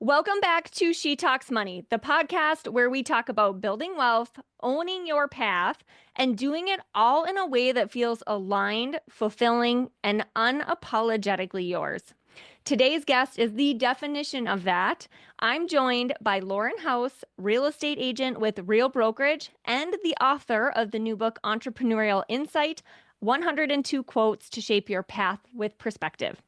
Welcome back to She Talks Money, the podcast where we talk about building wealth, owning your path, and doing it all in a way that feels aligned, fulfilling, and unapologetically yours. Today's guest is the definition of that. I'm joined by Lauren House, real estate agent with Real Brokerage and the author of the new book, Entrepreneurial Insight: 102 Quotes to Shape Your Path with Perspective.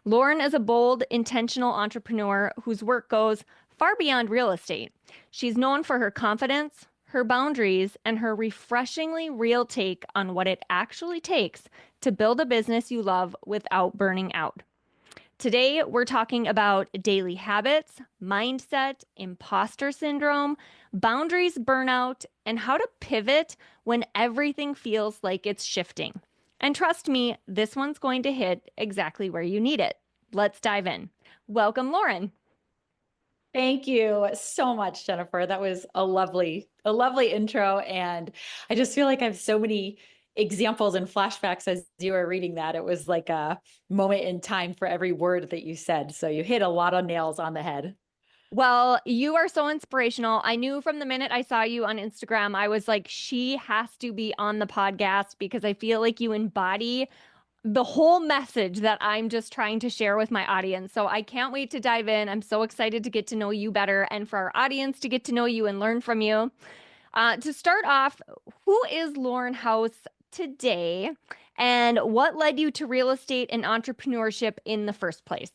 Lauren is a bold, intentional entrepreneur whose work goes far beyond real estate. She's known for her confidence, her boundaries, and her refreshingly real take on what it actually takes to build a business you love without burning out. Today, we're talking about daily habits, mindset, imposter syndrome, boundaries, burnout, and how to pivot when everything feels like it's shifting. And trust me, this one's going to hit exactly where you need it. Let's dive in. Welcome, Lauren. Thank you so much, Jennifer. That was a lovely intro. And I just feel like I have so many examples and flashbacks as you were reading that. It was like a moment in time for every word that you said. So you hit a lot of nails on the head. Well, you are so inspirational. I knew from the minute I saw you on Instagram, I was like, she has to be on the podcast because I feel like you embody the whole message that I'm just trying to share with my audience. So I can't wait to dive in. I'm so excited to get to know you better and for our audience to get to know you and learn from you. To start off, who is Lauren House today and what led you to real estate and entrepreneurship in the first place?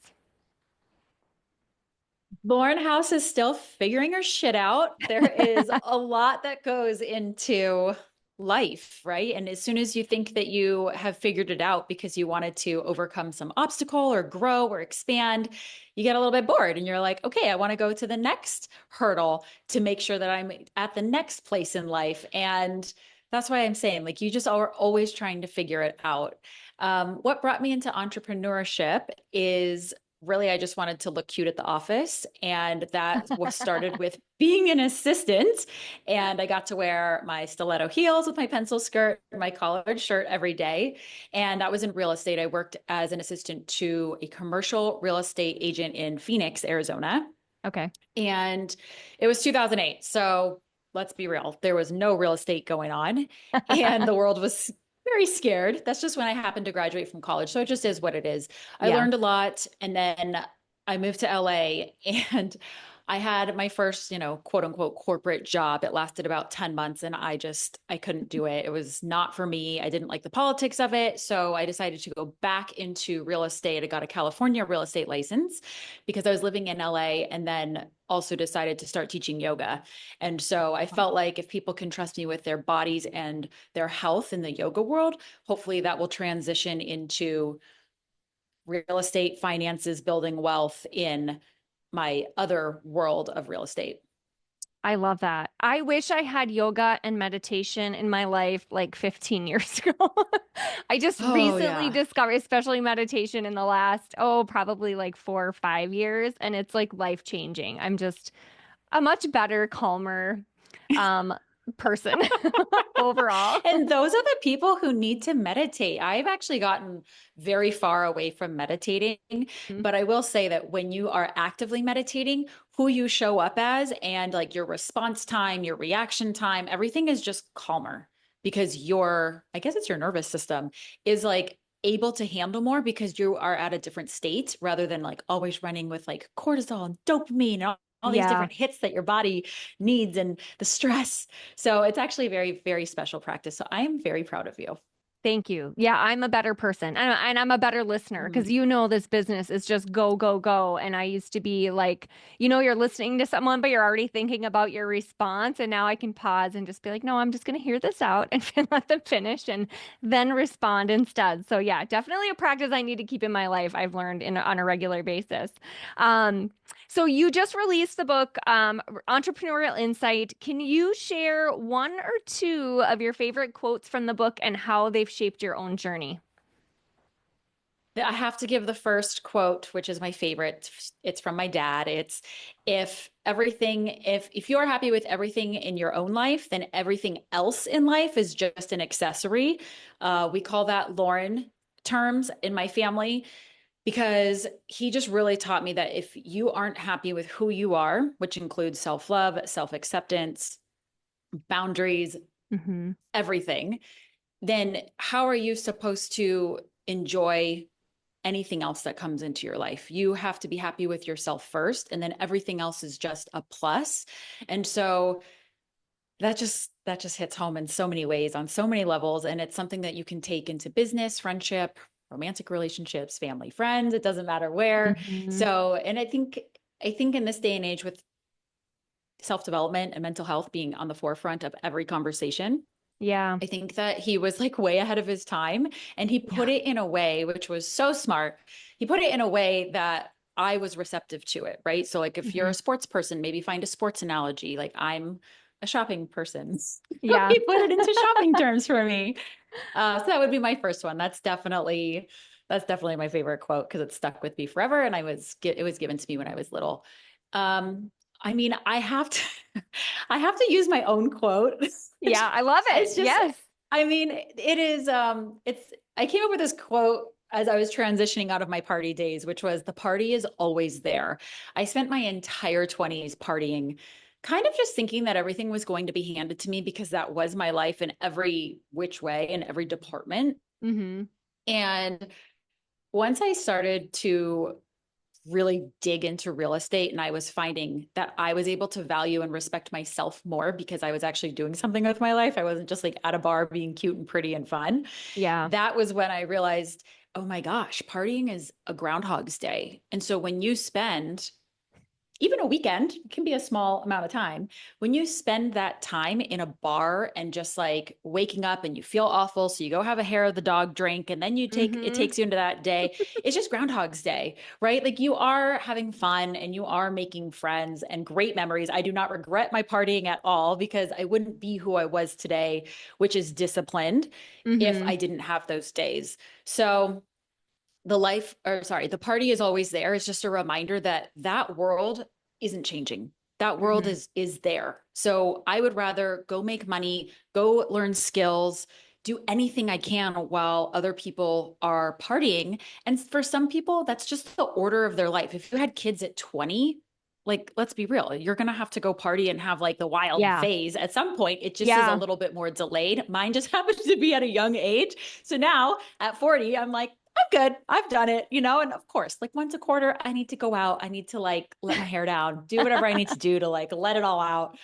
Lauren House is still figuring her shit out. There is a lot that goes into life, right? And as soon as you think that you have figured it out because you wanted to overcome some obstacle or grow or expand, you get a little bit bored and you're like, okay, I want to go to the next hurdle to make sure that I'm at the next place in life. And that's why I'm saying, like, you just are always trying to figure it out. What brought me into entrepreneurship is really, I just wanted to look cute at the office. And that was started with being an assistant. And I got to wear my stiletto heels with my pencil skirt, my collared shirt every day. And that was in real estate. I worked as an assistant to a commercial real estate agent in Phoenix, Arizona. Okay. And it was 2008. So let's be real, there was no real estate going on. And the world was very scared. That's just when I happened to graduate from college. So it just is what it is. I Yeah. learned a lot. And then I moved to LA and I had my first, quote unquote corporate job. It lasted about 10 months and I couldn't do it. It was not for me. I didn't like the politics of it. So I decided to go back into real estate. I got a California real estate license because I was living in LA and then also decided to start teaching yoga. And so I felt like if people can trust me with their bodies and their health in the yoga world, hopefully that will transition into real estate, finances, building wealth in my other world of real estate. I love that. I wish I had yoga and meditation in my life like 15 years ago. I just Oh, recently yeah. discovered, especially meditation in the last, probably like 4 or 5 years, and it's like life changing. I'm just a much better, calmer um person overall. And those are the people who need to meditate. I've actually gotten very far away from meditating, but I will say that when you are actively meditating, who you show up as and like your response time, your reaction time, everything is just calmer because I guess it's your nervous system is like able to handle more because you are at a different state rather than like always running with like cortisol and dopamine and all these Yeah. different hits that your body needs and the stress. So it's actually a very, very special practice. So I am very proud of you. Thank you. Yeah, I'm a better person and I'm a better listener because Mm. this business is just go, go, go. And I used to be like, you're listening to someone, but you're already thinking about your response. And now I can pause and just be like, no, I'm just going to hear this out and let them finish and then respond instead. So, yeah, definitely a practice I need to keep in my life. I've learned on a regular basis. Um, so you just released the book, Entrepreneurial Insight. Can you share one or two of your favorite quotes from the book and how they've shaped your own journey? I have to give the first quote, which is my favorite. It's from my dad. It's if you're happy with everything in your own life, then everything else in life is just an accessory. We call that Lauren terms in my family. because he just really taught me that if you aren't happy with who you are, which includes self-love, self-acceptance, boundaries, Mm-hmm. everything, then how are you supposed to enjoy anything else that comes into your life? You have to be happy with yourself first, and then everything else is just a plus. And so that just hits home in so many ways on so many levels, and it's something that you can take into business, friendship, romantic relationships, family, friends, it doesn't matter where. Mm-hmm. So, and I think in this day and age with self-development and mental health being on the forefront of every conversation, Yeah. I think that he was like way ahead of his time, and he Yeah. put it in a way which was so smart. He put it in a way that I was receptive to it, right? So like if you're Mm-hmm. a sports person, maybe find a sports analogy. Like I'm a shopping person. Yeah. He put it into shopping terms for me. So that would be my first one. That's definitely my favorite quote because it stuck with me forever, and it was given to me when I was little. Um, I mean, I have to I have to use my own quote. Yeah. I love it. It's just, Yes. I mean, it is it's I came up with this quote as I was transitioning out of my party days, which was the party is always there. I spent my entire 20s partying, kind of just thinking that everything was going to be handed to me because that was my life in every which way, in every department. Mm-hmm. And once I started to really dig into real estate, and I was finding that I was able to value and respect myself more because I was actually doing something with my life. I wasn't just like at a bar being cute and pretty and fun. Yeah. That was when I realized, oh my gosh, partying is a groundhog's day. And so when you spend even a weekend, it can be a small amount of time. When you spend that time in a bar and just like waking up and you feel awful, so you go have a hair of the dog drink, and then it Mm-hmm. takes you into that day. It's just Groundhog's Day, right? Like you are having fun and you are making friends and great memories. I do not regret my partying at all because I wouldn't be who I was today, which is disciplined, if Mm-hmm. I didn't have those days. So the party is always there. It's just a reminder that that world isn't changing. That world Mm-hmm. is there. So I would rather go make money, go learn skills, do anything I can while other people are partying. And for some people, that's just the order of their life. If you had kids at 20, like let's be real, you're going to have to go party and have like the wild Yeah. phase at some point. It just is a Yeah. little bit more delayed. Mine just happens to be at a young age. So now at 40, I'm like, I'm good. I've done it, and of course, like once a quarter, I need to go out. I need to like let my hair down, do whatever I need to do to like let it all out.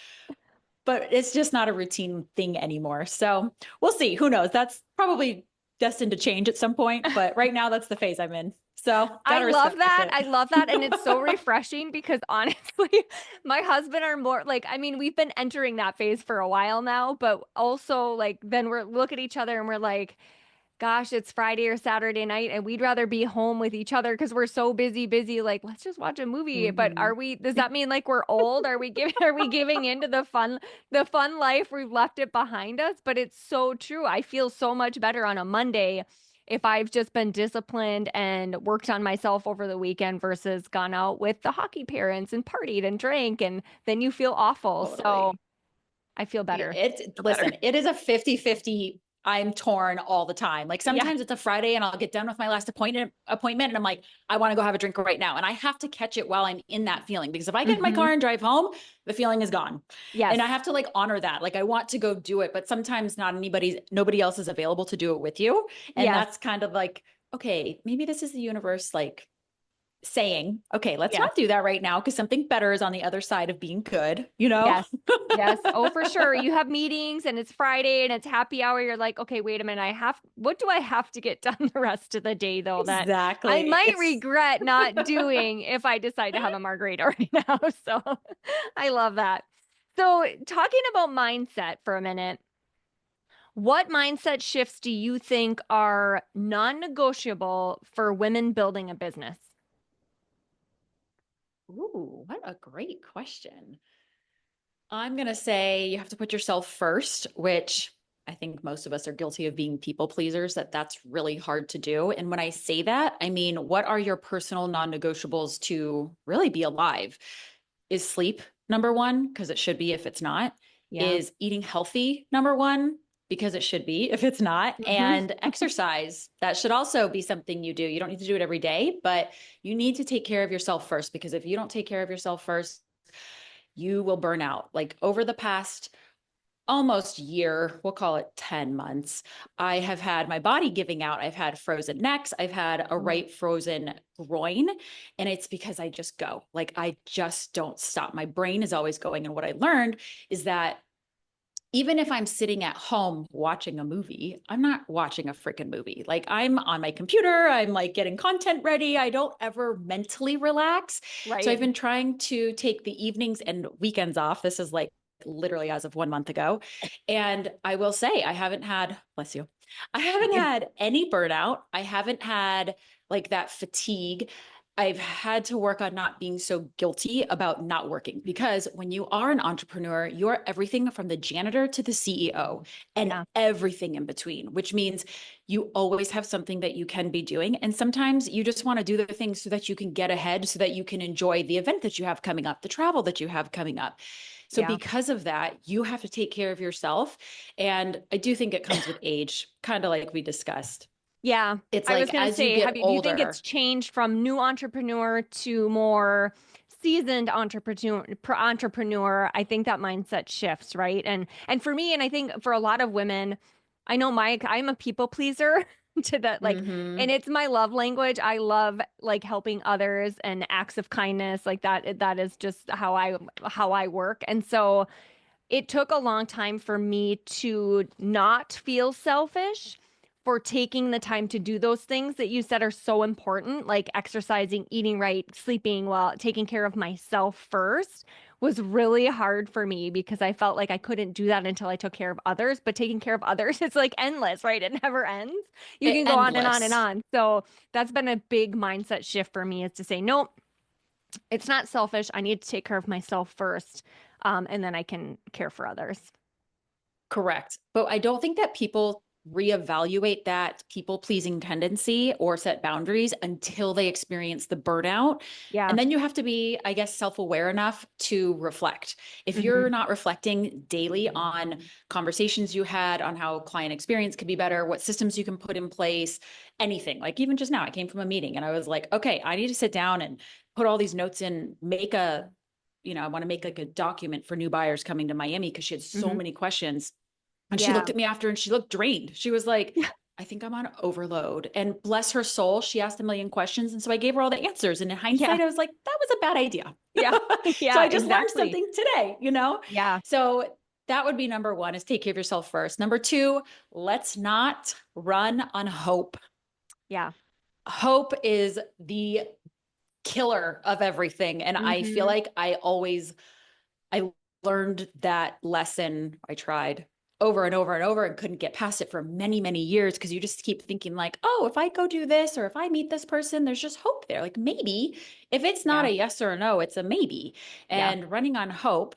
But it's just not a routine thing anymore. So we'll see. Who knows? That's probably destined to change at some point. But right now, that's the phase I'm in. So I gotta love respect that. it. I love that. And it's so refreshing because honestly, my husband are more like, I mean, we've been entering that phase for a while now, but also like then we look at each other and we're like, gosh, it's Friday or Saturday night and we'd rather be home with each other because we're so busy. Like, let's just watch a movie. But Mhm. does that mean like we're old? Are we giving into the fun life? We've left it behind us. But it's so true. I feel so much better on a Monday if I've just been disciplined and worked on myself over the weekend versus gone out with the hockey parents and partied and drank and then you feel awful. So Totally. I feel better. It Feel better. listen, it is a 50-50. I'm torn all the time. Like Yeah. sometimes it's a Friday and I'll get done with my last appointment and I'm like, I want to go have a drink right now. And I have to catch it while I'm in that feeling because if I get in my Hmm. car and drive home, the feeling is gone. Yes. And I have to like honor that. Like I want to go do it, but sometimes nobody else is available to do it with you. And Yes. that's kind of like, okay, maybe this is the universe like saying, okay, let's Yes. not do that right now because something better is on the other side of being good, you know? Yes. Yes. Oh, for sure. You have meetings and it's Friday and it's happy hour. You're like, okay, wait a minute. What do I have to get done the rest of the day though that I Exactly. might It's regret not doing if I decide to have a margarita right now. So I love that. So talking about mindset for a minute, what mindset shifts do you think are non-negotiable for women building a business? Ooh, what a great question. I'm going to say you have to put yourself first, which I think most of us are guilty of being people pleasers, that's really hard to do. And when I say that, I mean, what are your personal non-negotiables to really be alive? Is sleep number one? Because it should be if it's not. Yeah. Is eating healthy number one? because it should be if it's not. Hmm. And exercise, that should also be something you do. You don't need to do it every day, but you need to take care of yourself first, because if you don't take care of yourself first, you will burn out. Like over the past almost year, we'll call it 10 months, I have had my body giving out. I've had frozen necks. I've had a right frozen groin. And it's because I just go. Like I just don't stop. My brain is always going. And what I learned is that even if I'm sitting at home watching a movie, I'm not watching a freaking movie. Like I'm on my computer, I'm like getting content ready. I don't ever mentally relax. So I've Right. been trying to take the evenings and weekends off. This is like literally as of 1 month ago. And I will say, I haven't had, bless you, I haven't had any burnout. I haven't had like that fatigue. I've had to work on not being so guilty about not working, because when you are an entrepreneur, you're everything from the janitor to the CEO and Yeah. everything in between, which means you always have something that you can be doing. And sometimes you just want to do the things so that you can get ahead, so that you can enjoy the event that you have coming up, the travel that you have coming up. So Yeah. because of that, you have to take care of yourself. And I do think it comes with age, kind of like we discussed. Yeah. It's I was like going to as you say, get do you think it's older, changed from new entrepreneur to more seasoned entrepreneur? I think that mindset shifts, right? And for me, and I think for a lot of women, I know I'm a people pleaser to that, like, and mhm, it's my love language. I love like helping others and acts of kindness like that. That is just how I work. And so it took a long time for me to not feel selfish for taking the time to do those things that you said are so important, like exercising, eating right, sleeping well, taking care of myself first was really hard for me because I felt like I couldn't do that until I took care of others. But taking care of others, it's like endless, right? It never ends. You can go on and on and endless. on. So that's been a big mindset shift for me is to say, nope, it's not selfish. I need to take care of myself first, and then I can care for others. Correct. But I don't think that people reevaluate that people pleasing tendency or set boundaries until they experience the burnout. Yeah. And then you have to be, I guess, self aware enough to reflect. If Hmm. you're not reflecting daily on conversations you had, on how client experience could be better, what systems you can put in place, anything, like even just now, I came from a meeting and I was like, okay, I need to sit down and put all these notes in, I want to make like a document for new buyers coming to Miami because she had so Hmm. many questions. And she looked Yeah. at me after and she looked drained. She was like, Yeah. I think I'm on overload. And bless her soul, she asked a million questions. And so I gave her all the answers. And in Yeah. hindsight, I was like, that was a bad idea. Yeah. So Yeah, I just learned exactly. something today. Yeah. So that would be number one, is take care of yourself first. Number two, let's not run on hope. Yeah. Hope is the killer of everything. And I feel Hmm. like I learned that lesson. I tried over and over and over and couldn't get past it for many, many years, because you just keep thinking like, oh, if I go do this or if I meet this person, there's just hope there. Like maybe if it's not Yeah. a yes or a no, it's a maybe. Yeah. And running on hope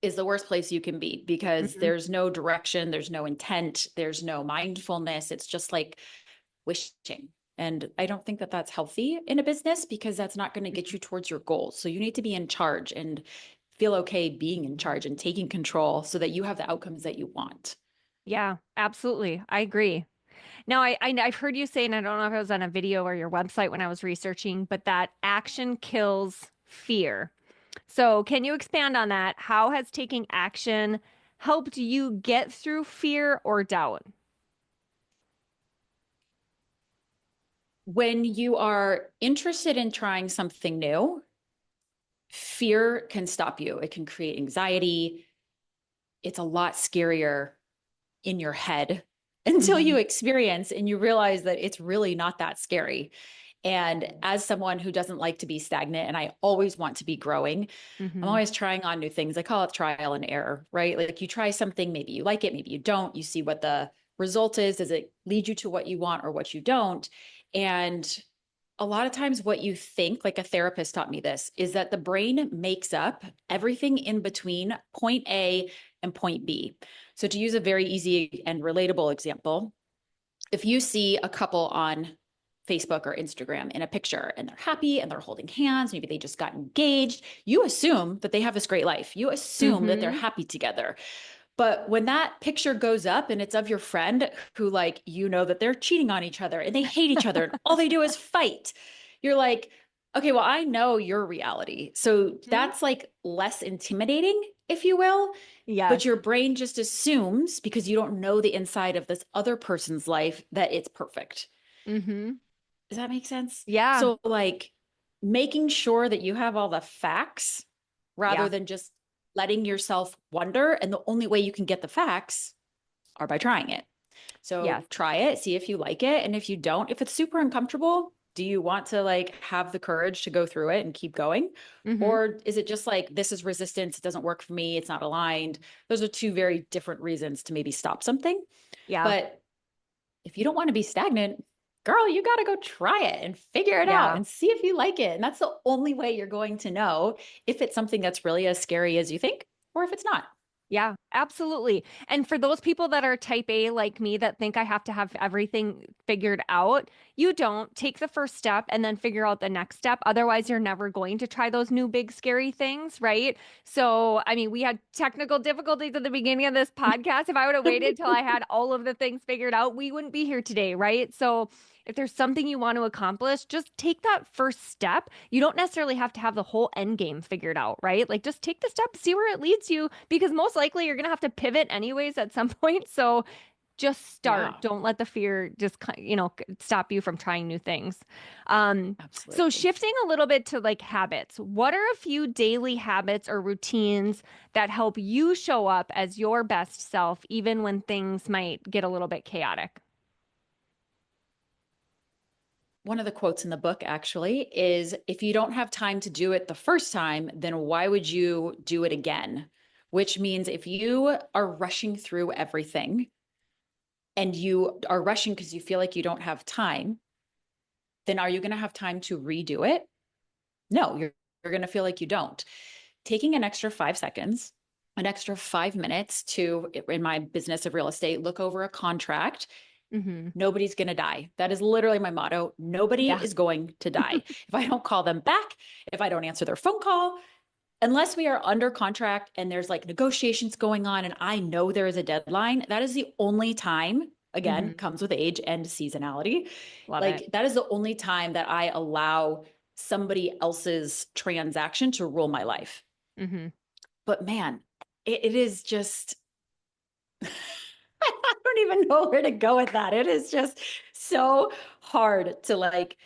is the worst place you can be, because Hmm. there's no direction, there's no intent, there's no mindfulness. It's just like wishing. And I don't think that that's healthy in a business, because that's not going to get Hmm. you towards your goals. So you need to be in charge and feel okay being in charge and taking control so that you have the outcomes that you want. Yeah, absolutely. I agree. Now, I've heard you say, and I don't know if it was on a video or your website when I was researching, but that action kills fear. So, can you expand on that? How has taking action helped you get through fear or doubt? When you are interested in trying something new, fear can stop you. It can create anxiety. It's a lot scarier in your head until Hmm. you experience and you realize that it's really not that scary. And as someone who doesn't like to be stagnant and I always want to be growing, I'm Hmm. always trying on new things. I call it trial and error, right? Like you try something, maybe you like it, maybe you don't. You see what the result is. Does it lead you to what you want or what you don't? And a lot of times, what you think, like a therapist taught me this, is that the brain makes up everything in between point A and point B. So, to use a very easy and relatable example, if you see a couple on Facebook or Instagram in a picture and they're happy and they're holding hands, maybe they just got engaged, you assume that they have this great life. You assume that they're Hmm. happy together. But when that picture goes up and it's of your friend who, like, you know that they're cheating on each other and they hate each other and all they do is fight, you're like, okay, well, I know your reality. So Mhm. that's like less intimidating, if you will. But Yes. your brain just assumes, because you don't know the inside of this other person's life, that it's perfect. Mm-hmm. Does that make sense? Yeah. So, like, making sure that you have all the facts rather Yeah. than just letting yourself wonder. And the only way you can get the facts are by trying it. So, Yes. try it, see if you like it. And if you don't, if it's super uncomfortable, do you want to like have the courage to go through it and keep going? Mm-hmm. Or is it just like, this is resistance, it doesn't work for me, it's not aligned? Those are two very different reasons to maybe stop something. Yeah. But if you don't want to be stagnant, girl, you got to go try it and figure it out Yeah. and see if you like it. And that's the only way you're going to know if it's something that's really as scary as you think or if it's not. Yeah, absolutely. And for those people that are type A like me that think I have to have everything figured out, you don't. Take the first step and then figure out the next step. Otherwise, you're never going to try those new big scary things, right? So, I mean, we had technical difficulties at the beginning of this podcast. If I would have waited till I had all of the things figured out, we wouldn't be here today, right? So, if there's something you want to accomplish, just take that first step. You don't necessarily have to have the whole end game figured out, right? Like just take the step, see where it leads you, because most likely you're going to have to pivot anyways at some point. So just start. Yeah, Don't let the fear just, stop you from trying new things. So absolutely. shifting a little bit to like habits, what are a few daily habits or routines that help you show up as your best self, even when things might get a little bit chaotic? One of the quotes in the book actually is, if you don't have time to do it the first time, then why would you do it again? Which means if you are rushing through everything and you are rushing because you feel like you don't have time, then are you going to have time to redo it? No, you're going to feel like you don't. Taking an extra 5 seconds, an extra 5 minutes to, in my business of real estate, look over a contract. Mm-hmm. Nobody's going to die. That is literally my motto. Nobody Yeah. is going to die. If I don't call them back, if I don't answer their phone call, unless we are under contract and there's like negotiations going on and I know there is a deadline, that is the only time, again, Mm-hmm. comes with age and seasonality. Love it. Like that is the only time that I allow somebody else's transaction to rule my life. Mm-hmm. But man, it is just, I don't even know where to go with that. It is just so hard to like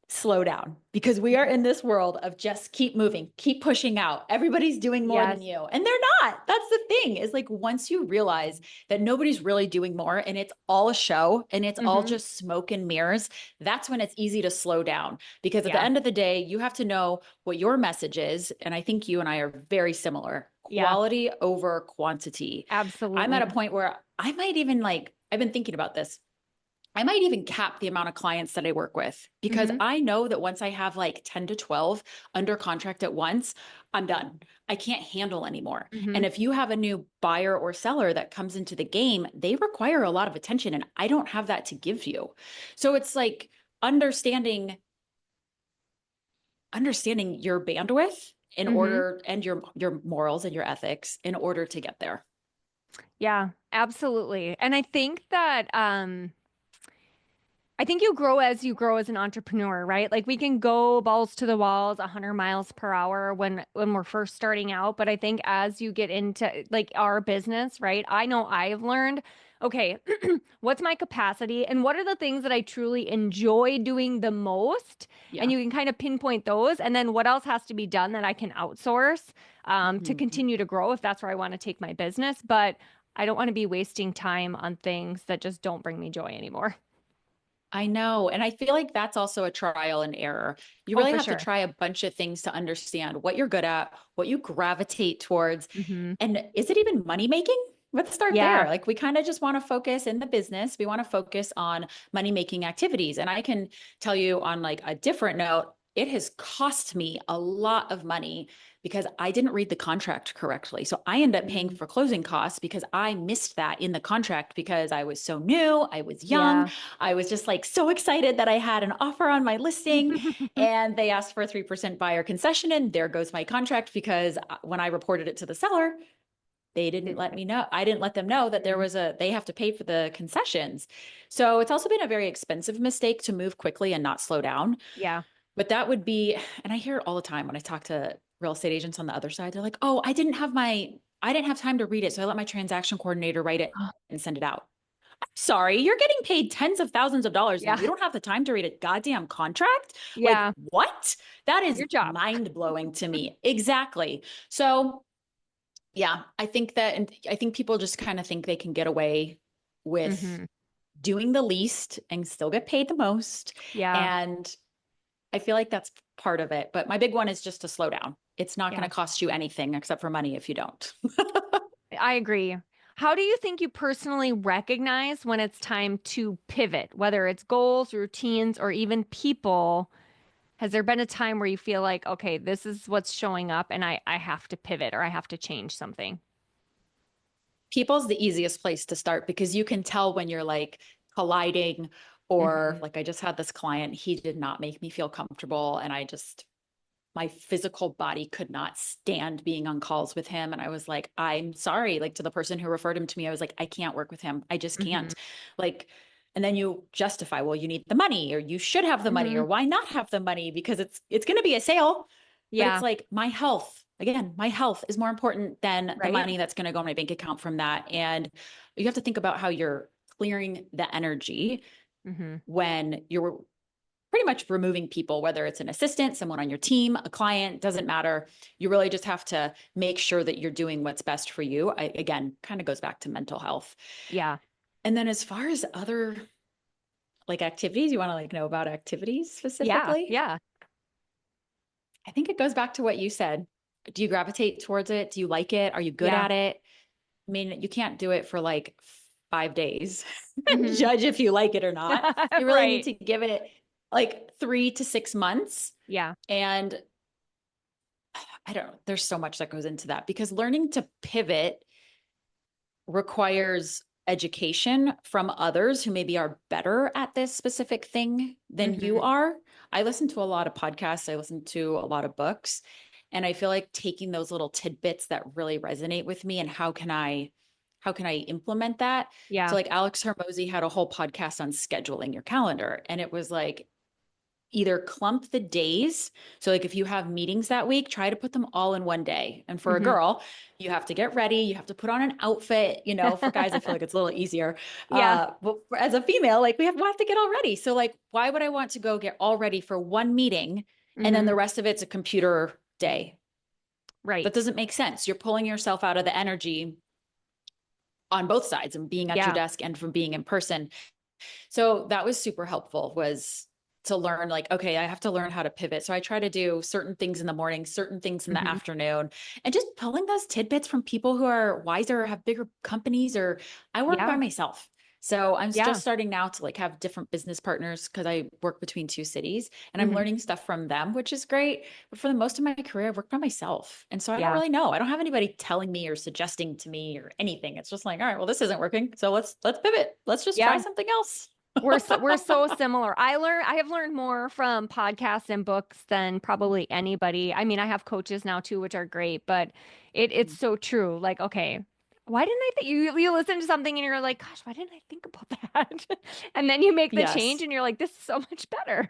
slow down because we are in this world of just keep moving, keep pushing out. Everybody's doing more than Yes. you, and they're not. That's the thing, is like once you realize that nobody's really doing more and it's all a show and it's all Mm-hmm. just smoke and mirrors, that's when it's easy to slow down. Because at the Yeah. end of the day, you have to know what your message is. And I think you and I are very similar: Yeah. quality over quantity. I'm at a Absolutely. point where I might even like, I've been thinking about this. I might even cap the amount of clients that I work with because Mm-hmm. I know that once I have like 10 to 12 under contract at once, I'm done. I can't handle anymore. Mm-hmm. And if you have a new buyer or seller that comes into the game, they require a lot of attention and I don't have that to give you. So it's like understanding your bandwidth in Mm-hmm. order, and your morals and your ethics in order to get there. Yeah, absolutely. And I think you grow as you grow as an entrepreneur, right? Like we can go balls to the walls 100 miles per hour when we're first starting out, but I think as you get into like our business, right? I know I've learned, okay, what's my capacity and what are the things that I truly enjoy doing the most? And Yeah. you can kind of pinpoint those and then what else has to be done that I can outsource to Mhm. continue to grow if that's where I want to take my business, but I don't want to be wasting time on things that just don't bring me joy anymore. I know. And I feel like that's also a trial and error. You Oh, really for have to sure. try a bunch of things to understand what you're good at, what you gravitate towards, Hmm. and is it even money making? Let's start Yeah. there. Like we kind of just want to focus in the business. We want to focus on money making activities. And I can tell you on like a different note, it has cost me a lot of money because I didn't read the contract correctly. So I end up paying Mm. for closing costs because I missed that in the contract because I was so new, I was young, Yeah. I was just like so excited that I had an offer on my listing and they asked for a 3% buyer concession. And there goes my contract because when I reported it to the seller, they didn't let me know. I didn't let them know that Mhm. they have to pay for the concessions. So it's also been a very expensive mistake to move quickly and not slow down. Yeah. But that would be, and I hear it all the time when I talk to real estate agents on the other side. They're like, oh, I didn't have time to read it. So I let my transaction coordinator write it and send it out. Sorry, you're getting paid tens of thousands of dollars and Yeah. you don't have the time to read a goddamn contract? Like, Yeah. what? That is Your job. mind blowing to me. Exactly. So, yeah, I think that, and I think people just kind of think they can get away with Hmm. doing the least and still get paid the most. Yeah. And I feel like that's part of it. But my big one is just to slow down. It's not going Yeah. to cost you anything except for money if you don't. I agree. How do you think you personally recognize when it's time to pivot, whether it's goals, routines, or even people? Has there been a time where you feel like, okay, this is what's showing up and I have to pivot or I have to change something? People's the easiest place to start because you can tell when you're like colliding or Hmm. like I just had this client, he did not make me feel comfortable and my physical body could not stand being on calls with him and I was like, I'm sorry, like to the person who referred him to me, I was like, I can't work with him. I just Hmm. can't. Like and then you justify, well, you need the money or you should have the money Hmm. or why not have the money because it's going to be a sale. But it's Yeah. like my health, again, my health is more important than the Right. money that's going to go in my bank account from that. And you have to think about how you're clearing the energy Hmm. when you're pretty much removing people, whether it's an assistant, someone on your team, a client, doesn't matter. You really just have to make sure that you're doing what's best for you. Again, kind of goes back to mental health. Yeah. And then as far as other like activities, you want to like know about activities Yeah. specifically? Yeah. I think it goes back to what you said. Do you gravitate towards it? Do you like it? Are you good Yeah. at it? I mean, you can't do it for like 5 days and Hmm. judge if you like it or not. You really need Right. to give it like 3 to 6 months. Yeah. And I don't know, there's so much that goes into that because learning to pivot requires education from others who maybe are better at this specific thing than you Hmm. are. I listen to a lot of podcasts, I listen to a lot of books, and I feel like taking those little tidbits that really resonate with me and how can I implement that? So Yeah. like Alex Hermosi had a whole podcast on scheduling your calendar and it was like either clump the days. So, like if you have meetings that week, try to put them all in one day. And for a Hmm. girl, you have to get ready, you have to put on an outfit. For guys, I feel like it's a little easier. Yeah. As a female, like we have to get all ready. So, like, why would I want to go get all ready for one meeting and then Hmm. the rest of it's a computer day? That Right. doesn't make sense. You're pulling yourself out of the energy on both sides and being at your Yeah. desk and from being in person. So that was super helpful was to learn like, okay, I have to learn how to pivot. So I try to do certain things in the morning, certain things in the Hmm. afternoon, and just pulling those tidbits from people who are wiser or have bigger companies or I work by Yeah. myself. So I'm just Yeah. starting now to like have different business partners because I work between two cities and I'm Hmm. learning stuff from them, which is great. But for the most of my career, I've worked by myself. And so I don't Yeah. really know. I don't have anybody telling me or suggesting to me or anything. It's just like, all right, well, this isn't working. So let's pivot. Let's just try Yeah. something else. We're so similar. I have learned more from podcasts and books than probably anybody. I mean, I have coaches now too, which are great, but it's so true. Like, okay, why didn't I think you listen to something and you're like, gosh, why didn't I think about that? And then you make the change Yes, and you're like, this is so much better.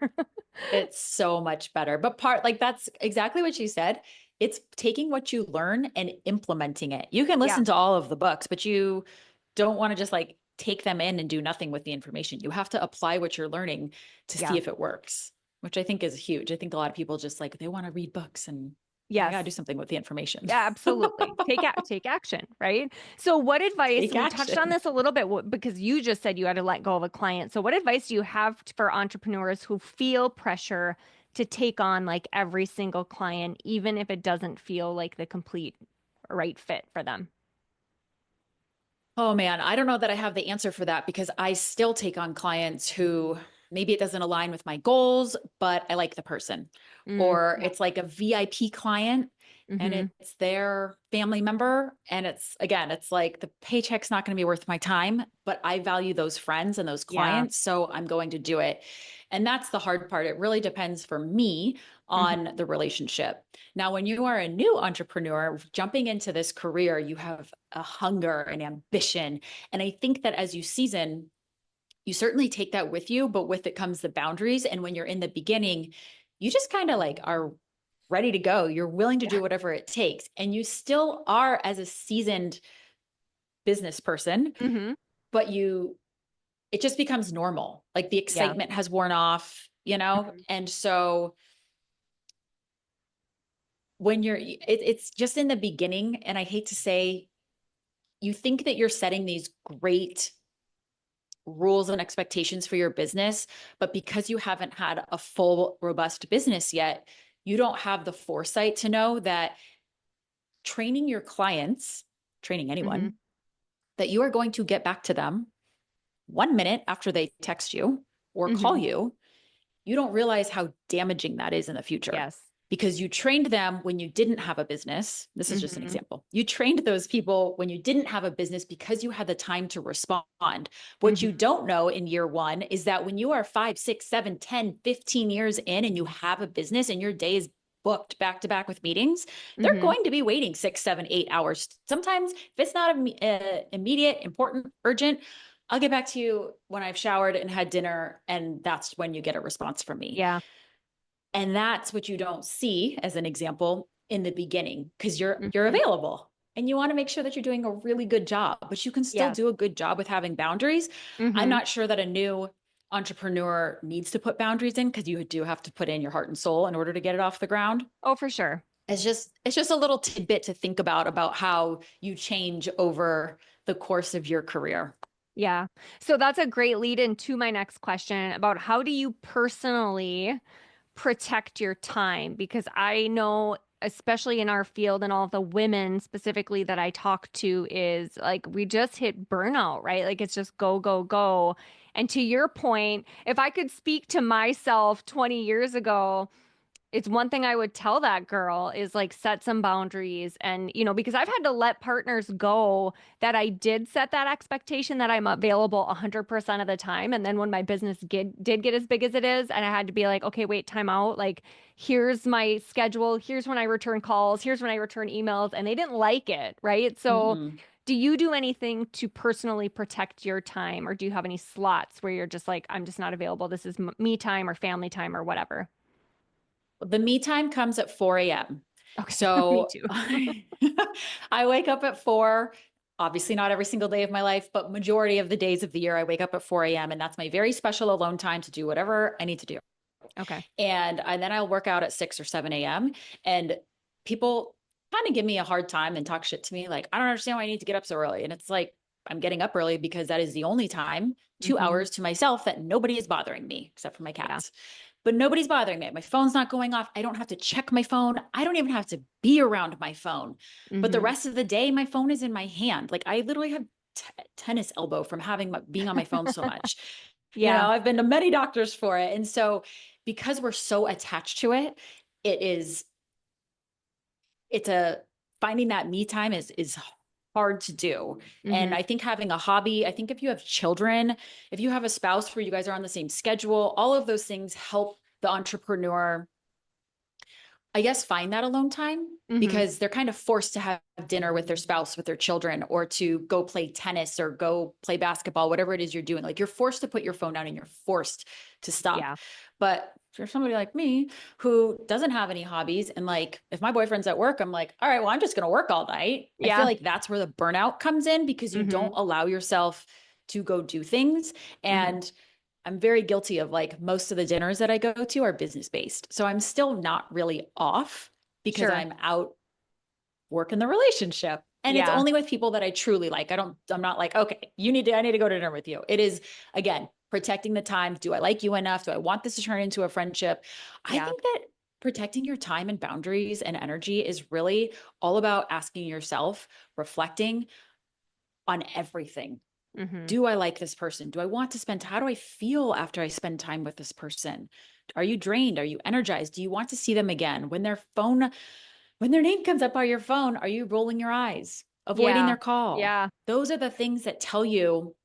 it's so much better. But like that's exactly what you said. It's taking what you learn and implementing it. You can Yeah. listen to all of the books, but you don't want to just like take them in and do nothing with the information. You have to apply what you're learning to see Yeah. if it works, which I think is huge. I think a lot of people just like they want to read books and I got to Yes. do something with the information. Yeah, absolutely. Take action, right? So what advice, Take we touched on action. this a little bit because you just said you had to let go of a client. So what advice do you have for entrepreneurs who feel pressure to take on like every single client, even if it doesn't feel like the complete right fit for them? Oh man, I don't know that I have the answer for that because I still take on clients who maybe it doesn't align with my goals, but I like the person. Mm, Or yeah. it's like a VIP client and Mm-hmm. it's their family member. And it's, again, it's like the paycheck's not going to be worth my time, but I value those friends and those Yeah. clients. So I'm going to do it. And that's the hard part. It really depends for me Mm-hmm. on the relationship. Now, when you are a new entrepreneur jumping into this career, you have a hunger and ambition. And I think that as you season, you certainly take that with you, but with it comes the boundaries. And when you're in the beginning, you just kind of like are ready to go. You're willing to Yeah. do whatever it takes. And you still are as a seasoned business person, Mm-hmm. but it just becomes normal. Like the Yeah. excitement has worn off, you know? Mm-hmm. And so when it's just in the beginning, and I hate to say, you think that you're setting these great rules and expectations for your business, but because you haven't had a full, robust business yet, you don't have the foresight to know that training your clients, training Mm-hmm. anyone, that you are going to get back to them 1 minute after they text you or call Mm-hmm. you. You don't realize how damaging that is in the future Yes. because you trained them when you didn't have a business. This is just an Mm-hmm. example. You trained those people when you didn't have a business because you had the time to respond. What you Mm-hmm. don't know in year one is that when you are 5, 6, 7, 10, 15 years in and you have a business and your day is booked back to back with meetings, they're Mm-hmm. going to be waiting 6, 7, 8 hours. Sometimes, if it's not immediate, important, urgent, I'll get back to you when I've showered and had dinner. And that's when you get a response from me. Yeah. And that's what you don't see as an example in the beginning because you're Mm-hmm. available and you want to make sure that you're doing a really good job, but you can still Yes. do a good job with having boundaries. I'm Mm-hmm. not sure that a new entrepreneur needs to put boundaries in because you do have to put in your heart and soul in order to get it off the ground. Oh, for sure. It's just a little tidbit to think about how you change over the course of your career. Yeah. So that's a great lead into my next question about how do you personally protect your time? Because I know, especially in our field and all of the women specifically that I talk to, is like we just hit burnout, right? Like it's just go, go, go. And to your point, if I could speak to myself 20 years ago, it's one thing I would tell that girl is like set some boundaries and because I've had to let partners go that I did set that expectation that I'm available 100% of the time, and then when my business did get as big as it is and I had to be like, okay, wait, time out, like here's my schedule, here's when I return calls, here's when I return emails, and they didn't like it, right? So Mm-mm. do you do anything to personally protect your time, or do you have any slots where you're just like, I'm just not available, this is me time or family time or whatever? The me time comes at 4 a.m. Okay, me So too. I wake up at 4. Obviously, not every single day of my life, but majority of the days of the year, I wake up at 4 a.m. And that's my very special alone time to do whatever I need to do. Okay. And then I'll work out at 6 or 7 a.m. And people kind of give me a hard time and talk shit to me. Like, I don't understand why I need to get up so early. And it's like, I'm getting up early because that is the only time, two Hmm. hours to myself, that nobody is bothering me except for my Yeah. cats. But nobody's bothering me. My phone's not going off. I don't have to check my phone. I don't even have to be around my phone. But the Hmm. rest of the day, my phone is in my hand. Like I literally have tennis elbow from being on my phone so much. Yeah. I've been to many doctors for it. And so because we're so attached to it, it is it's a finding that me time is hard to do. And Hmm. I think having a hobby, I think if you have children, if you have a spouse where you guys are on the same schedule, all of those things help the entrepreneur, I guess, find that alone time Hmm. because they're kind of forced to have dinner with their spouse, with their children, or to go play tennis or go play basketball, whatever it is you're doing. Like you're forced to put your phone down and you're forced to stop. Yeah. But for somebody like me who doesn't have any hobbies, and like if my boyfriend's at work, I'm like, all right, well, I'm just going to work all night. I feel Yeah. like that's where the burnout comes in because you Hmm. don't allow yourself to go do things. Hmm. And I'm very guilty of like most of the dinners that I go to are business based. So I'm still not really off because Sure. I'm out working the relationship. And it's Yeah. only with people that I truly like. I'm not like, okay, I need to go to dinner with you. It is, again, protecting the time. Do I like you enough? Do I want this to turn into a friendship? I Yeah. think that protecting your time and boundaries and energy is really all about asking yourself, reflecting on everything. Hmm. Do I like this person? Do I want to spend, how do I feel after I spend time with this person? Are you drained? Are you energized? Do you want to see them again? When their phone When their name comes up on your phone, are you rolling your eyes, avoiding Yeah. their call? Yeah. Those are the things that tell you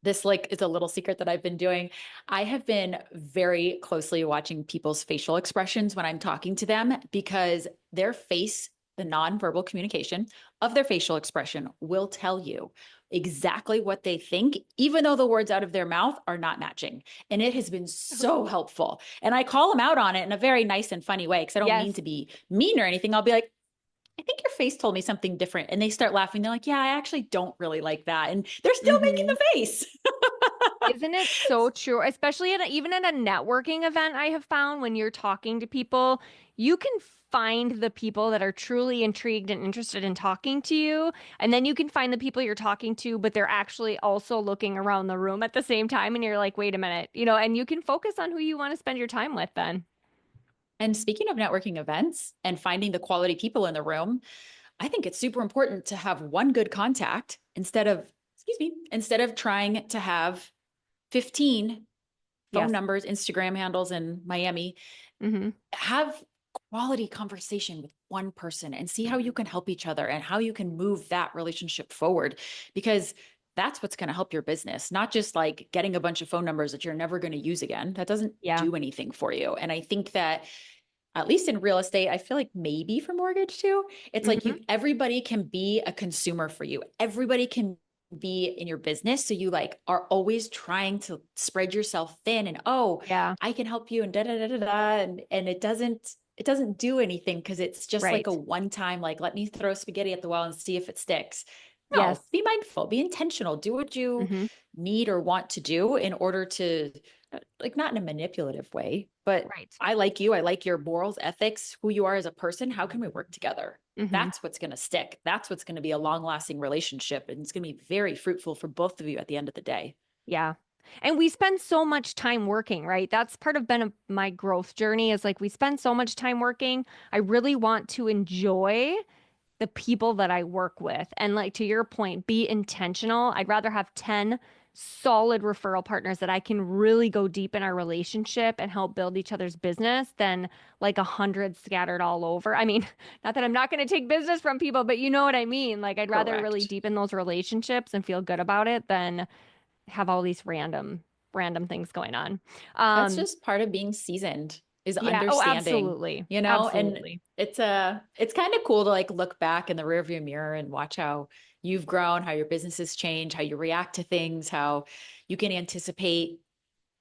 this like is a little secret that I've been doing. I have been very closely watching people's facial expressions when I'm talking to them because their face, the nonverbal communication of their facial expression will tell you exactly what they think, even though the words out of their mouth are not matching. And it has been so helpful. And I call them out on it in a very nice and funny way because I don't mean Yes. to be mean or anything. I'll be like, I think your face told me something different. And they start laughing. They're like, yeah, I actually don't really like that. And they're still making Hmm. the face. Isn't it so true? Especially even at a networking event, I have found when you're talking to people, you can find the people that are truly intrigued and interested in talking to you. And then you can find the people you're talking to, but they're actually also looking around the room at the same time. And you're like, wait a minute, and you can focus on who you want to spend your time with then. And speaking of networking events and finding the quality people in the room, I think it's super important to have one good contact instead of trying to have 15 phone Yes. numbers, Instagram handles in Miami. Hmm. Have quality conversation with one person and see how you can help each other and how you can move that relationship forward because that's what's going to help your business, not just like getting a bunch of phone numbers that you're never going to use again. That doesn't Yeah. do anything for you. And I think that at least in real estate, I feel like maybe for mortgage too, it's like Hmm. everybody can be a consumer for you. Everybody can be in your business. So you like are always trying to spread yourself thin and oh, Yeah. I can help you and da da da da da. And it doesn't do anything because it's just like a Right. one time, like, let me throw spaghetti at the wall and see if it sticks. Yes. No, be mindful, be intentional, do what you Hmm. need or want to do in order to like not in a manipulative way, but Right. I like you. I like your morals, ethics, who you are as a person. How can we work together? Hmm. That's what's going to stick. That's what's going to be a long lasting relationship. And it's going to be very fruitful for both of you at the end of the day. Yeah. And we spend so much time working, right? That's part of my growth journey is like we spend so much time working. I really want to enjoy the people that I work with. And like to your point, be intentional. I'd rather have 10 solid referral partners that I can really go deep in our relationship and help build each other's business than like 100 scattered all over. I mean, not that I'm not going to take business from people, but you know what I mean? Like I'd rather really Correct. deepen those relationships and feel good about it than have all these random things going on. That's Um, just part of being seasoned is yeah, oh, understanding, absolutely. and Absolutely. it's kind of cool to like look back in the rearview mirror and watch how you've grown, how your business has changed, how you react to things, how you can anticipate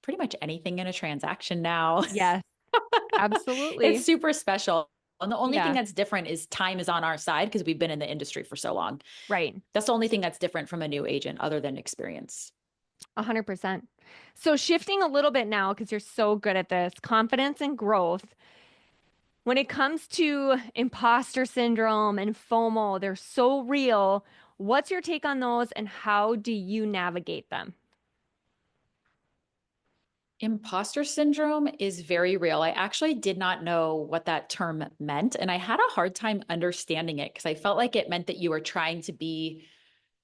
pretty much anything in a transaction now. Yes, It's absolutely. super special. And the only thing Yeah, that's different is time is on our side because we've been in the industry for so long. right. That's the only thing that's different from a new agent other than experience. 100%. So shifting a little bit now, because you're so good at this, confidence and growth. When it comes to imposter syndrome and FOMO, they're so real. What's your take on those and how do you navigate them? Imposter syndrome is very real. I actually did not know what that term meant, and I had a hard time understanding it because I felt like it meant that you were trying to be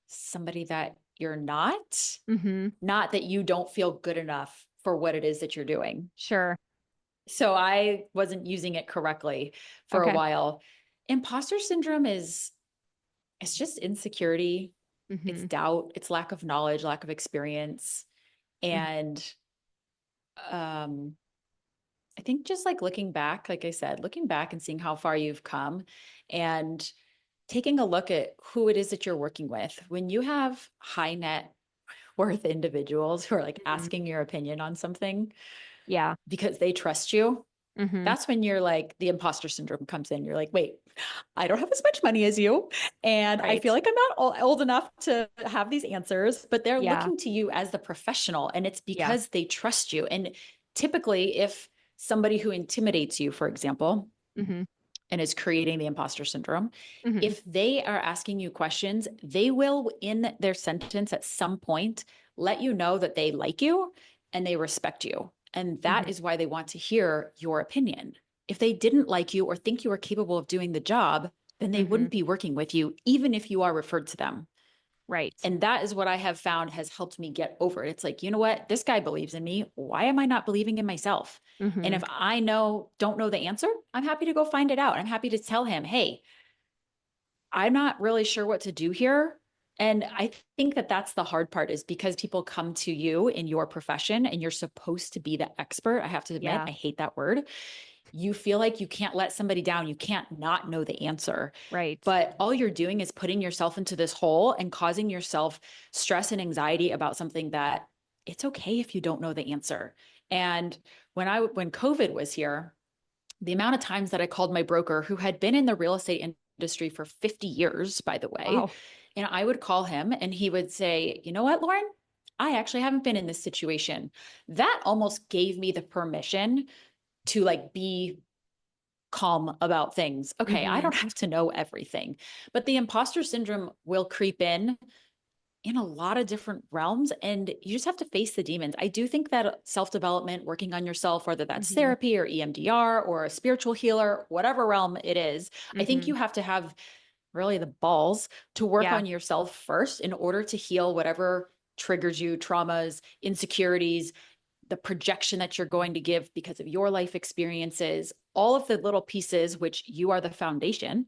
somebody that you're not, Mm-hmm. not that you don't feel good enough for what it is that you're doing. Sure. So I wasn't using it correctly for a Okay. while. Imposter syndrome is it's just insecurity, it's Mm-hmm. doubt, it's lack of knowledge, lack of experience. And um I think just like looking back, like I said, looking back and seeing how far you've come and taking a look at who it is that you're working with. When you have high net worth individuals who are like Mm-hmm. asking your opinion on something Yeah. because they trust you, Mm-hmm. that's when you're like the imposter syndrome comes in. You're like, wait, I don't have as much money as you. And I feel Right. like I'm not old enough to have these answers, but they're Yeah. looking to you as the professional. And it's Yeah. because they trust you. And typically, if somebody who intimidates you, for example, Mm-hmm. and is creating the imposter syndrome, Mm-hmm. if they are asking you questions, they will, in their sentence at some point, let you know that they like you and they respect you. And that Mm-hmm. is why they want to hear your opinion. If they didn't like you or think you were capable of doing the job, then they Mm-hmm. wouldn't be working with you, even if you are referred to them. Right. And that is what I have found has helped me get over it. It's like, you know what? This guy believes in me. Why am I not believing in myself? And Mm-hmm. if I don't know the answer, I'm happy to go find it out. I'm happy to tell him, hey, I'm not really sure what to do here. And I think that that's the hard part is because people come to you in your profession and you're supposed to be the expert. I have to admit, Yeah. I hate that word. You feel like you can't let somebody down. You can't not know the answer. Right. But all you're doing is putting yourself into this hole and causing yourself stress and anxiety about something that it's okay if you don't know the answer. And when COVID was here, the amount of times that I called my broker who had been in the real estate industry for 50 years, by the way, Wow. and I would call him and he would say, you know what, Lauren? I actually haven't been in this situation. That almost gave me the permission to like be calm about things. Okay, I Mm-hmm. don't have to know everything, but the imposter syndrome will creep in a lot of different realms and you just have to face the demons. I do think that self-development, working on yourself, whether that's Mm-hmm. therapy or EMDR or a spiritual healer, whatever realm it is, I think Mm-hmm. you have to have really the balls to work Yeah. on yourself first in order to heal whatever triggers you, traumas, insecurities, the projection that you're going to give because of your life experiences, all of the little pieces, which you are the foundation,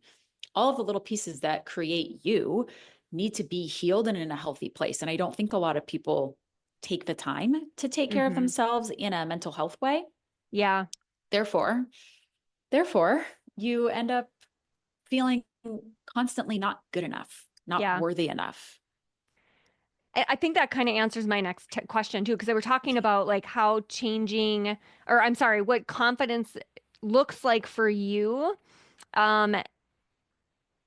all of the little pieces that create you need to be healed and in a healthy place. And I don't think a lot of people take the time to take care of Mm-hmm. themselves in a mental health way. Yeah. Therefore, therefore, you end up feeling constantly not good enough, not Yeah. worthy enough. I think that kind of answers my next question too, because they were talking about like how changing, or I'm sorry, what confidence looks like for you. Um,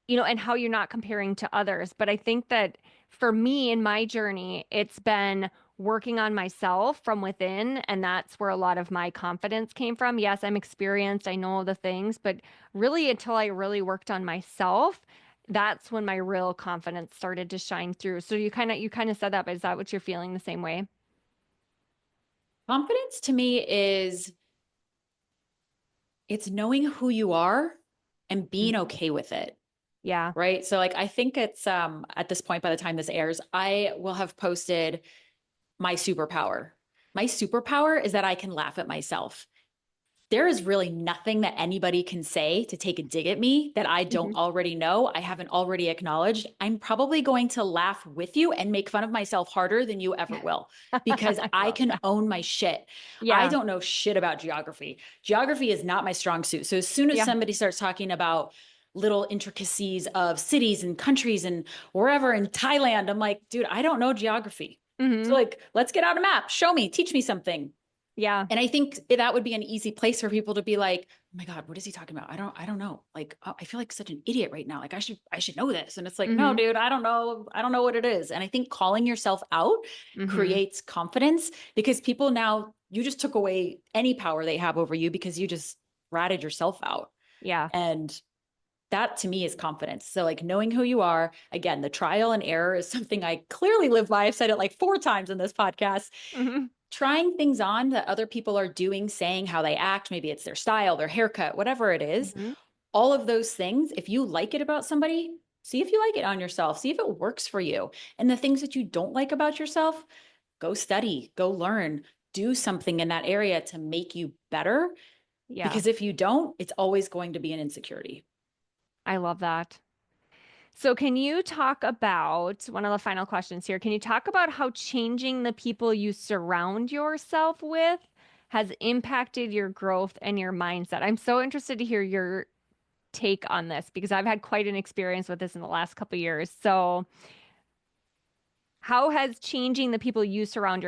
and how you're not comparing to others. But I think that for me in my journey, it's been working on myself from within. And that's where a lot of my confidence came from. Yes, I'm experienced, I know the things, but really until I really worked on myself, that's when my real confidence started to shine through. So you kind of said that, but is that what you're feeling the same way? Confidence to me is it's knowing who you are and being Mhm. okay with it. Yeah. Right. So like I think it's at this point, by the time this airs, I will have posted my superpower. My superpower is that I can laugh at myself. There is really nothing that anybody can say to take a dig at me that I don't Mhm. already know, I haven't already acknowledged. I'm probably going to laugh with you and make fun of myself harder than you ever will because I I love can that. own my shit. I Yeah. don't know shit about geography. Geography is not my strong suit. So as soon as Yeah. somebody starts talking about little intricacies of cities and countries and wherever in Thailand, I'm like, dude, I don't know geography. So Hmm. like, let's get out a map, show me, teach me something. Yeah. And I think that would be an easy place for people to be like, oh my God, what is he talking about? I don't know. Like, oh, I feel like such an idiot right now. Like I should know this. And it's like, no, Hmm. dude, I don't know. I don't know what it is. And I think calling yourself out Hmm. creates confidence because people now, you just took away any power they have over you because you just ratted yourself out. Yeah. And that to me is confidence. So like knowing who you are, again, the trial and error is something I clearly live by. I've said it like 4 times in this podcast. Hmm. Trying things on that other people are doing, saying how they act, maybe it's their style, their haircut, whatever it is, Hmm. all of those things, if you like it about somebody, see if you like it on yourself, see if it works for you. And the things that you don't like about yourself, go study, go learn, do something in that area to make you better. Yeah. Because if you don't, it's always going to be an insecurity. I love that. So, can you talk about one of the final questions here? Can you talk about how changing the people you surround yourself with has impacted your growth and your mindset? I'm so interested to hear your take on this because I've had quite an experience with this in the last couple of years. So, how has changing the people you surround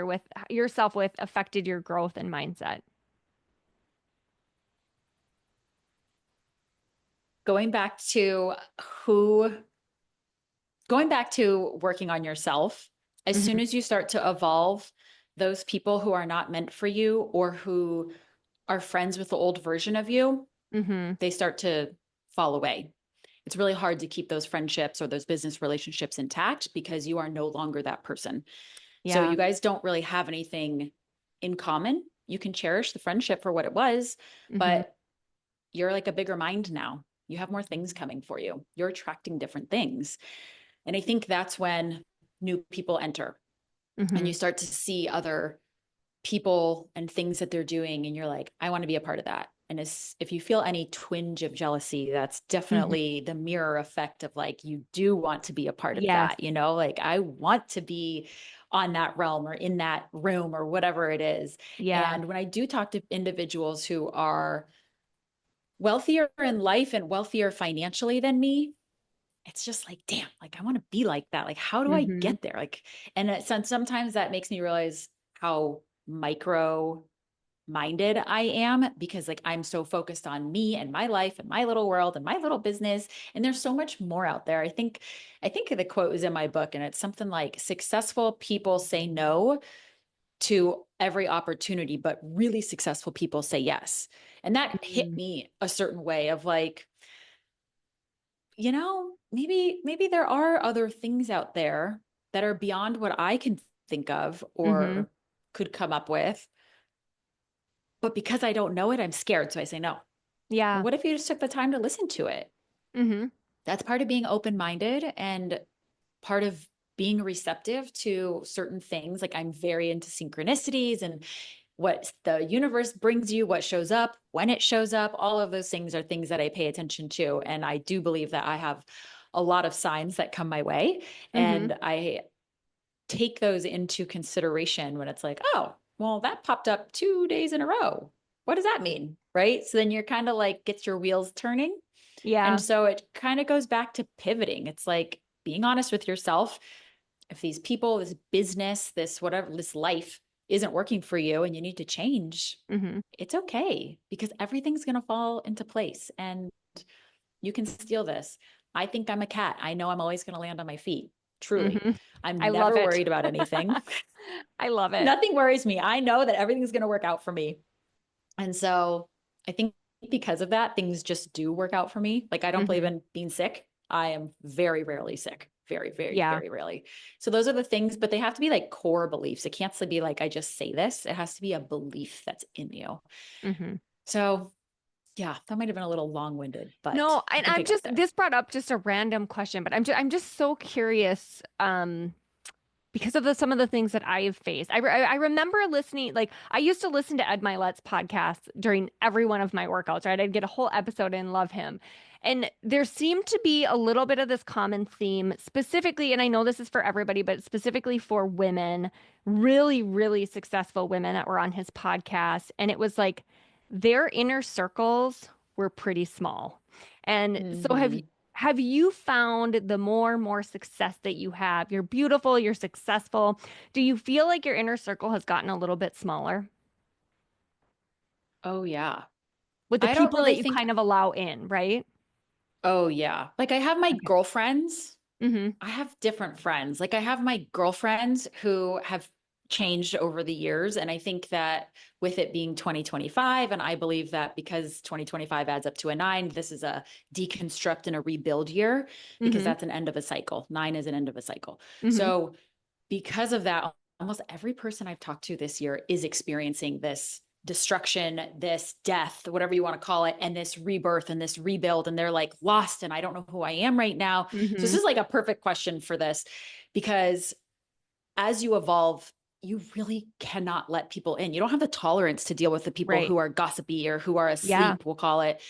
yourself with affected your growth and mindset? Going back to who going back to working on yourself, as soon Hmm. as you start to evolve, those people who are not meant for you or who are friends with the old version of you, Hmm. they start to fall away. It's really hard to keep those friendships or those business relationships intact because you are no longer that person. So Yeah. you guys don't really have anything in common. You can cherish the friendship for what it was, Hmm. but you're like a bigger mind now. You have more things coming for you. You're attracting different things. And I think that's when new people enter and Mm-hmm. you start to see other people and things that they're doing and you're like, I want to be a part of that. And if you feel any twinge of jealousy, that's Mm-hmm. definitely the mirror effect of like, you do want to be a part of Yes. that, like I want to be on that realm or in that room or whatever it is. Yeah. And when I do talk to individuals who are wealthier in life and wealthier financially than me, it's just like, damn, like I want to be like that. Like, how do I Mm-hmm. get there? Like, and sometimes that makes me realize how micro minded I am because like I'm so focused on me and my life and my little world and my little business. And there's so much more out there. I think the quote is in my book and it's something like successful people say no to every opportunity, but really successful people say yes. And that hit Mm-hmm. me a certain way of like, maybe there are other things out there that are beyond what I can think of Mm-hmm. or could come up with. But because I don't know it, I'm scared. So I say no. Well, Yeah. what if you just took the time to listen to it? Mm-hmm. That's part of being open minded and part of being receptive to certain things. Like I'm very into synchronicities and what the universe brings you, what shows up, when it shows up. All of those things are things that I pay attention to. And I do believe that I have a lot of signs that come my way. Mm-hmm. And I take those into consideration when it's like, oh, well, that popped up 2 days in a row. What does that mean? Right. So then you're kind of like, gets your wheels turning. And Yeah. so it kind of goes back to pivoting. It's like being honest with yourself. If these people, this business, this whatever, this life isn't working for you and you need to change, Mm-hmm. it's okay because everything's going to fall into place and you can steal this. I think I'm a cat. I know I'm always going to land on my feet. Truly. Mm-hmm. I I'm love never it. worried about anything. I love it. Nothing worries me. I know that everything's going to work out for me. And so I think because of that, things just do work out for me. Like I don't believe Mm-hmm. in being sick. I am very rarely sick. Very, very, Yeah. very rarely. So those are the things, but they have to be like core beliefs. It can't be like, I just say this. It has to be a belief that's in you. Mm-hmm. So yeah, that might have been a little long-winded, but No, I and think I I'm got just there. this brought up just a random question, but I'm just so curious. Because of some of the things that I have faced. I remember listening, like I used to listen to Ed Milet's podcast during every one of my workouts, right? I'd get a whole episode and love him. And there seemed to be a little bit of this common theme, specifically, and I know this is for everybody, but specifically for women, really, really successful women that were on his podcast. And it was like their inner circles were pretty small. And so Mm-hmm. have you found the more and more success that you have, you're beautiful, you're successful, do you feel like your inner circle has gotten a little bit smaller Oh yeah. with the I don't people that really you think, kind of allow in, right? oh yeah. Like I have my Okay. girlfriends. Mm-hmm. I have different friends. Like I have my girlfriends who have changed over the years. And I think that with it being 2025, and I believe that because 2025 adds up to a nine, this is a deconstruct and a rebuild year because Mm-hmm. that's an end of a cycle. Nine is an end of a cycle. Mm-hmm. So because of that, almost every person I've talked to this year is experiencing this destruction, this death, whatever you want to call it, and this rebirth and this rebuild. And they're like lost, and I don't know who I am right now. So, this Mm-hmm. is like a perfect question for this because as you evolve, you really cannot let people in. You don't have the tolerance to deal with the people Right. who are gossipy or who are Yeah. asleep, we'll call it.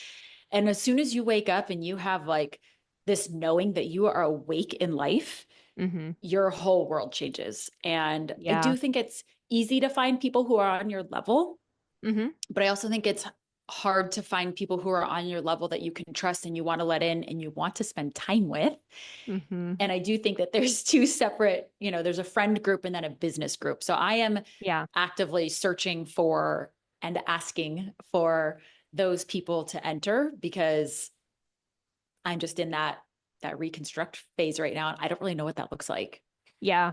And as soon as you wake up and you have like this knowing that you are awake in life, Mm-hmm. your whole world changes. And I Yeah. do think it's easy to find people who are on your level, Mm-hmm. but I also think it's hard to find people who are on your level that you can trust and you want to let in and you want to spend time with. Mm-hmm. And I do think that there's two separate, there's a friend group and then a business group. So I am Yeah. actively searching for and asking for those people to enter because I'm just in that reconstruct phase right now and I don't really know what that looks like. Yeah.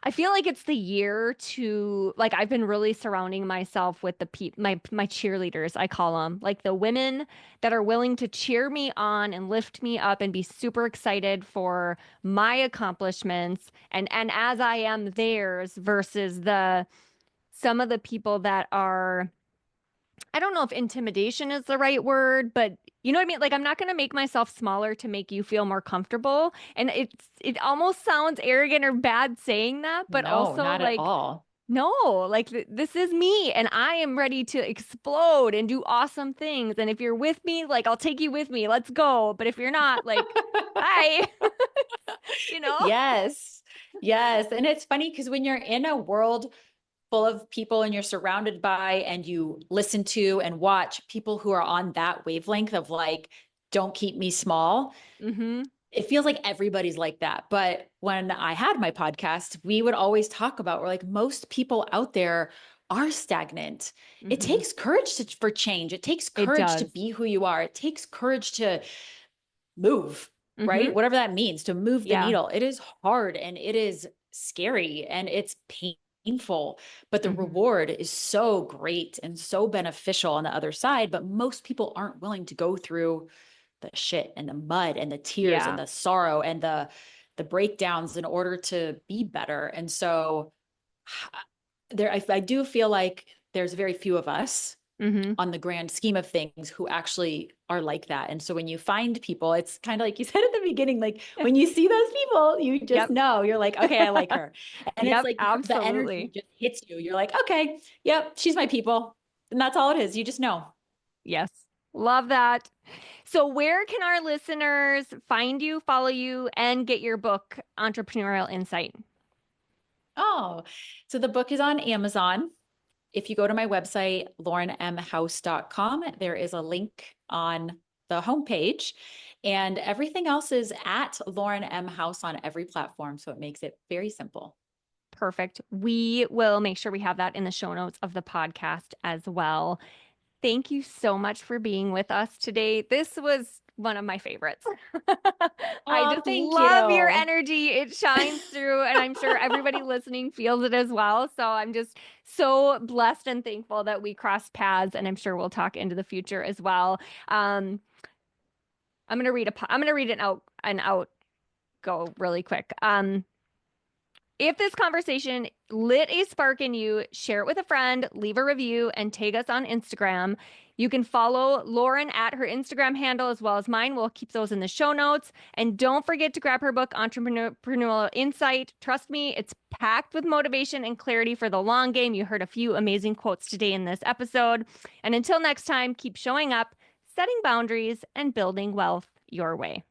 I feel like it's the year to like I've been really surrounding myself with the my cheerleaders, I call them, like the women that are willing to cheer me on and lift me up and be super excited for my accomplishments and as I am theirs versus the some of the people that are I don't know if intimidation is the right word, but you know what I mean? Like I'm not going to make myself smaller to make you feel more comfortable. And it almost sounds arrogant or bad saying that, but No, also not at like all. no, like this is me and I am ready to explode and do awesome things. And if you're with me, like I'll take you with me. Let's go. But if you're not, like bye, you know? Yes. Yes. And it's funny because when you're in a world full of people and you're surrounded by and you listen to and watch people who are on that wavelength of like, don't keep me small, Mm-hmm. it feels like everybody's like that. But when I had my podcast, we would always talk about, we're like, most people out there are stagnant. It Mm-hmm. takes courage for change. It takes It courage to does. be who you are. It takes courage to move, Mm-hmm. right? Whatever that means, to move the Yeah. needle. It is hard and it is scary and it's painful, but the Mm-hmm. reward is so great and so beneficial on the other side. But most people aren't willing to go through the shit and the mud and the tears and Yeah. the sorrow and the breakdowns in order to be better. And so there, I do feel like there's very few of us Mm-hmm. on the grand scheme of things who actually are like that. And so when you find people, it's kind of like you said at the beginning, like when you see those people, you just Yep. know, you're like, okay, I like her. And it's Yep. like the energy Absolutely. just hits you. You're like, okay, yep, she's my people. And that's all it is. You just know. Yes. Love that. So, where can our listeners find you, follow you, and get your book, Entrepreneurial Insight? Oh, so the book is on Amazon. If you go to my website, laurenmhouse.com, there is a link on the homepage, and everything else is at Lauren M. House on every platform. So it makes it very simple. Perfect. We will make sure we have that in the show notes of the podcast as well. Thank you so much for being with us today. This was one of my favorites. I Oh, just thank love your you. energy. It shines through, and I'm sure everybody listening feels it as well. So I'm just so blessed and thankful that we crossed paths, and I'm sure we'll talk into the future as well. I'm gonna read an out go really quick. If this conversation lit a spark in you, share it with a friend, leave a review, and tag us on Instagram. You can follow Lauren at her Instagram handle as well as mine. We'll keep those in the show notes. And don't forget to grab her book, Entrepreneurial Insight. Trust me, it's packed with motivation and clarity for the long game. You heard a few amazing quotes today in this episode. And until next time, keep showing up, setting boundaries, and building wealth your way.